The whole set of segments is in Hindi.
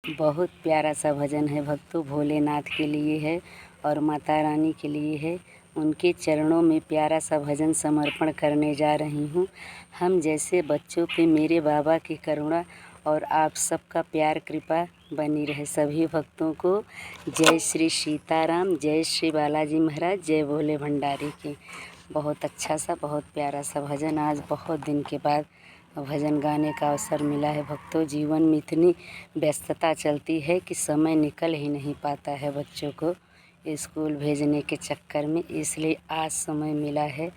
बहुत प्यारा सा भजन है भक्तों, भोलेनाथ के लिए है और माता रानी के लिए है। उनके चरणों में प्यारा सा भजन समर्पण करने जा रही हूँ। हम जैसे बच्चों पे मेरे बाबा की करुणा और आप सबका प्यार कृपा बनी रहे। सभी भक्तों को जय श्री सीताराम, जय श्री बालाजी महाराज, जय भोले भंडारी की। बहुत अच्छा सा, बहुत प्यारा सा भजन। आज बहुत दिन के बाद भजन गाने का अवसर मिला है भक्तों। जीवन में इतनी व्यस्तता चलती है कि समय निकल ही नहीं पाता है बच्चों को स्कूल भेजने के चक्कर में, इसलिए आज समय मिला है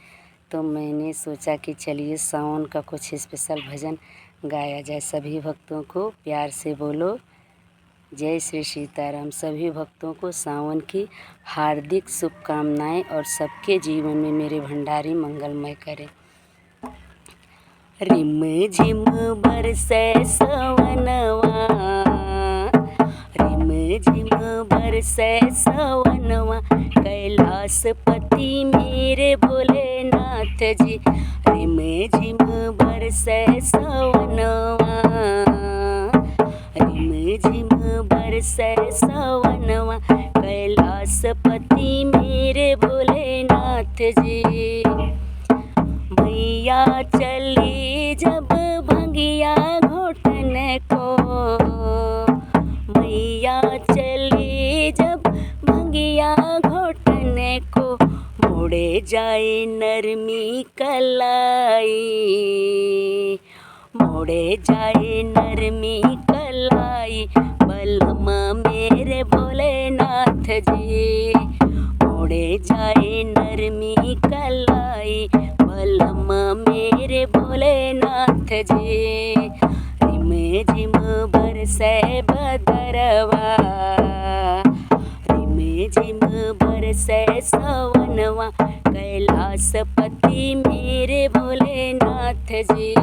तो मैंने सोचा कि चलिए सावन का कुछ स्पेशल भजन गाया जाए। सभी भक्तों को प्यार से बोलो जय श्री सीताराम। सभी भक्तों को सावन की हार्दिक शुभकामनाएं और सबके जीवन में मेरे भंडारी मंगलमय करें। रिम झिम बरसे सवनवा, रिम झिम बरसे सवनवा, कैलाशपति मेरे भोलेनाथ जी। रिम झिम बरसे सवनवा, रिम झिम बरसे सवनवा, कैलाशपति मेरे भोलेनाथ जी। मैया चली जब भंगिया घोटने को, मैया चली जब भंगिया घोटने को, मोड़े जाए नरमी कलाई, मोड़े जाए नरमी कलाई, बलमा मेरे भोलेनाथ जी। मोड़े जाए नरमी कलाई, बलमा मेरे भोलेनाथ जी। रिम झिम बरसे बदरवा, रिम झिम बरसे सवनवा, कैलाशपति मेरे भोलेनाथ जी।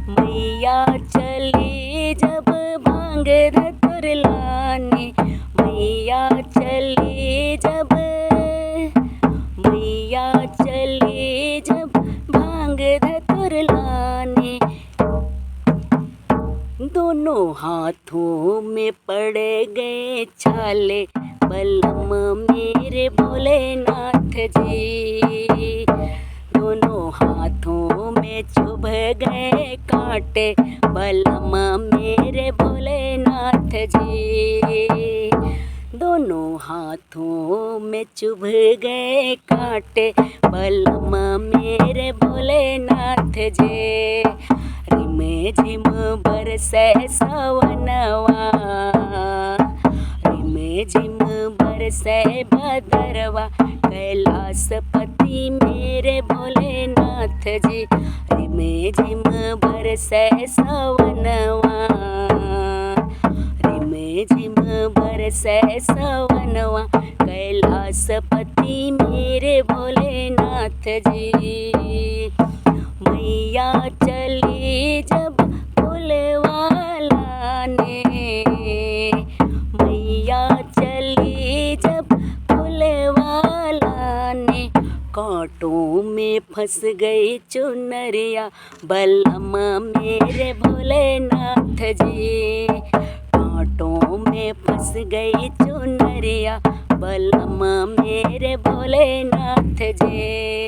मैया चली जब भांग धतुर लाने, मैया चली जब, मैया चली जब भांग धतुर लाने, दोनों हाथों में पड़ गए छाले, बलमा मेरे भोलेनाथ जी। दोनों हाथों में चुभ गए कांटे, बलमा मेरे भोलेनाथ जी। दोनों हाथों में चुभ गए कांटे, बलमा मेरे भोलेनाथ जी। रिम झिम बरसे सवनवा, रिम झिम बरसे बदरवा, कैलाशपति मेरे भोलेनाथ जी। रिम झिम बरसे सवनवा, रिम झिम बरसे सवनवा, कैलाशपति मेरे भोलेनाथ जी। मैया चली जब फूलवाला ने, मैया चली जब फूलवाला ने, कांटों में फंस गई चुनरिया, बलमा मेरे भोलेनाथ जी। कांटों में फंस गई चुनरिया, बलमा मेरे भोलेनाथ जी।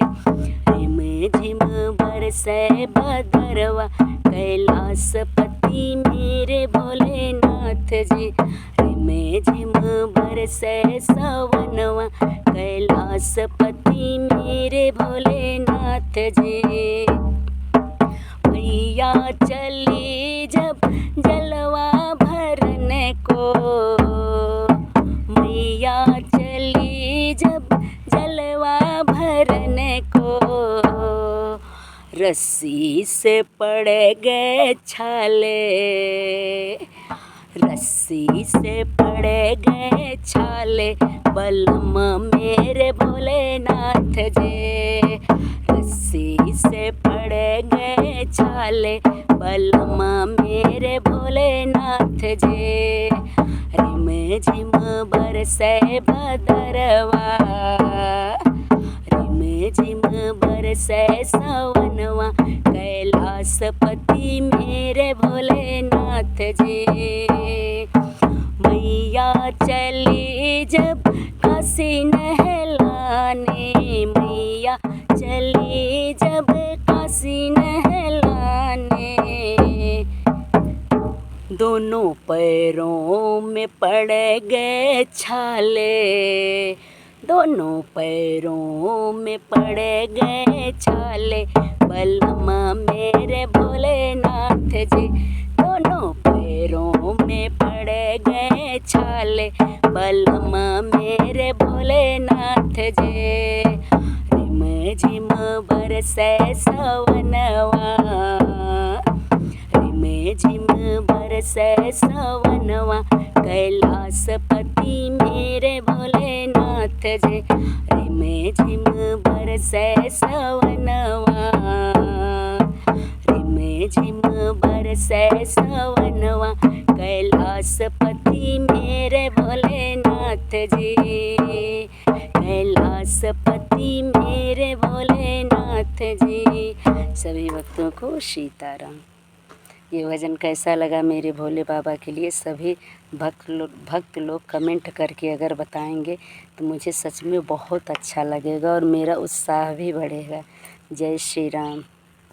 रिम झिम बरसे बदरवा, कैलाशपति मेरे भोलेनाथ जी। रिम झिम बरसे सवनवा, कैलाशपति मेरे भोलेनाथ जी। मैया चली जब जलवा भरने को, मैया चली जब जलवा भरने को, रस्सी से पड़ गए छाले, रस्सी से पड़ गए छाले, बलमा मेरे भोलेनाथ जी। रस्सी से पड़ गए छाले, बलमा मेरे भोलेनाथ जी। रिम झिम बरसे बदरवा, रिम झिम बरसे सवनवा, कैलाशपति कैलाशपति मेरे भोलेनाथ जी। मैया चली जब काशी नहलाने, मैया चली जब काशी नहलाने, दोनों पैरों में पड़ गए छाले, दोनों पैरों में पड़ गए छाले, बलमा मेरे भोलेनाथ जी। दोनों पैरों में पड़ गए छाले, बलमा मेरे भोलेनाथ जी। रिम झिम बरसे सवनवा, रिम झिम बरसे सवनवा, कैलाशपति मेरे भोलेनाथ जी। रिम झिम बरसे सवनवा, रिम झिम बरसे सवनवा, कैलाशपति मेरे भोलेनाथ जी। कैलाशपति मेरे भोलेनाथ जी। सभी भक्तों को सीताराम। ये भजन कैसा लगा मेरे भोले बाबा के लिए सभी भक्त लोग कमेंट करके अगर बताएंगे तो मुझे सच में बहुत अच्छा लगेगा और मेरा उत्साह भी बढ़ेगा। जय श्री राम।